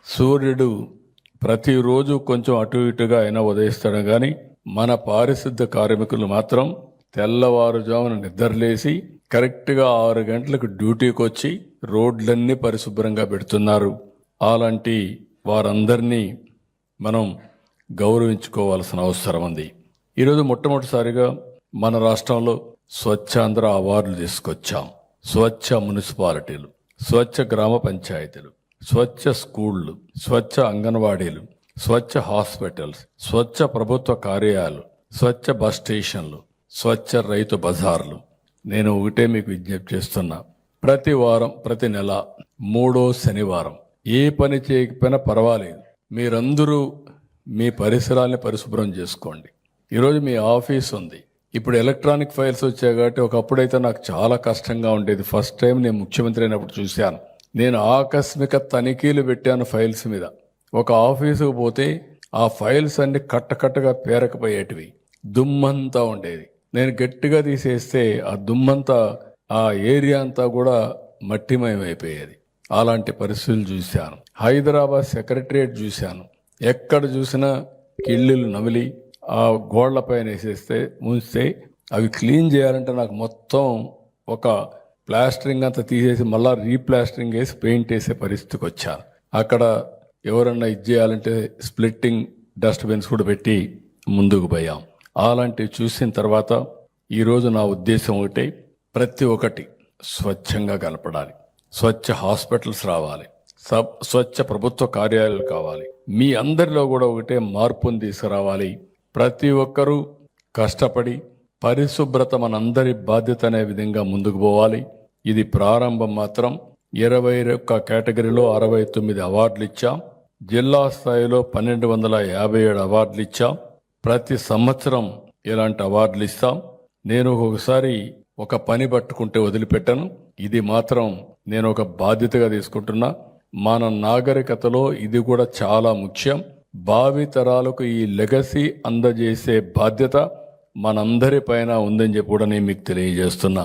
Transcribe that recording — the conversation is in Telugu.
సూర్యుడు ప్రతిరోజు కొంచెం అటు ఇటుగా అయినా ఉదయిస్తాడు కానీ మన పారిశుద్ధ కార్మికులు మాత్రం తెల్లవారుజామున నిద్రలేసి కరెక్ట్గా 6 గంటలకు డ్యూటీకి వచ్చి రోడ్లన్నీ పరిశుభ్రంగా పెడుతున్నారు. అలాంటి వారందరినీ మనం గౌరవించుకోవాల్సిన అవసరం ఉంది. ఈరోజు మొట్టమొదటిసారిగా మన రాష్ట్రంలో స్వచ్ఛాంధ్ర అవార్డులు తీసుకొచ్చాం. స్వచ్ఛ మున్సిపాలిటీలు, స్వచ్ఛ గ్రామ పంచాయతీలు, స్వచ్ఛ స్కూళ్ళు, స్వచ్ఛ అంగన్వాడీలు, స్వచ్ఛ హాస్పిటల్స్, స్వచ్ఛ ప్రభుత్వ కార్యాలయాలు, స్వచ్ఛ బస్ స్టేషన్లు, స్వచ్ఛ రైతు బజార్లు. నేను ఒకటే మీకు విజ్ఞప్తి చేస్తున్నా, ప్రతి వారం ప్రతి నెల 3వ శనివారం ఏ పని చేయకపోయినా పర్వాలేదు, మీరందరూ మీ పరిసరాల్ని పరిశుభ్రం చేసుకోండి. ఈరోజు మీ ఆఫీస్ ఉంది, ఇప్పుడు ఎలక్ట్రానిక్ ఫైల్స్ వచ్చాయి కాబట్టి ఒకప్పుడైతే నాకు చాలా కష్టంగా ఉండేది. ఫస్ట్ టైం నేను ముఖ్యమంత్రి అయినప్పుడు చూశాను. నేను ఆకస్మిక తనిఖీలు పెట్టాను ఫైల్స్ మీద. ఒక ఆఫీసుకు పోతే ఆ ఫైల్స్ అన్ని కట్టకట్టగా పేరకపోయేటివి, దుమ్మంతా ఉండేది. నేను గట్టిగా తీసేస్తే ఆ దుమ్మంతా ఆ ఏరియా అంతా కూడా మట్టిమయమైపోయేది. అలాంటి పరిస్థితులు చూశాను. హైదరాబాద్ సెక్రటరియట్ చూశాను, ఎక్కడ చూసినా కిళ్ళులు నమిలి ఆ గోళ్లపైన వేసేస్తే ఉంచితే అవి క్లీన్ చేయాలంటే నాకు మొత్తం ఒక ప్లాస్టరింగ్ అంతా తీసేసి మళ్ళా రీప్లాస్టరింగ్ వేసి పెయింట్ వేసే పరిస్థితికి వచ్చాను. అక్కడ ఎవరన్నా ఇది చేయాలంటే స్ప్లిట్టింగ్ డస్ట్బిన్స్ కూడా పెట్టి ముందుకు పోయాం. అలాంటివి చూసిన తర్వాత ఈరోజు నా ఉద్దేశం ఒకటే, ప్రతి ఒక్కటి స్వచ్ఛంగా కలపడాలి. స్వచ్ఛ హాస్పిటల్స్ రావాలి, స్వచ్ఛ ప్రభుత్వ కార్యాలయాలు కావాలి. మీ అందరిలో కూడా ఒకటే మార్పును తీసుకురావాలి. ప్రతి ఒక్కరూ కష్టపడి పరిశుభ్రత మనందరి బాధ్యత అనే విధంగా ముందుకు పోవాలి. ఇది ప్రారంభం మాత్రం. 21 కేటగిరీలో 69 అవార్డులు ఇచ్చాం. జిల్లా స్థాయిలో 1257 అవార్డులు ఇచ్చాం. ప్రతి సంవత్సరం ఇలాంటి అవార్డులు ఇస్తాం. నేను ఒకసారి ఒక పని పట్టుకుంటే వదిలిపెట్టను. ఇది మాత్రం నేను ఒక బాధ్యతగా తీసుకుంటున్నా. మన నాగరికతలో ఇది కూడా చాలా ముఖ్యం. భావి తరాలకు ఈ లెగసీ అందజేసే బాధ్యత మనందరి పైన ఉందని చెప్పి కూడా నేను మీకు తెలియజేస్తున్నా.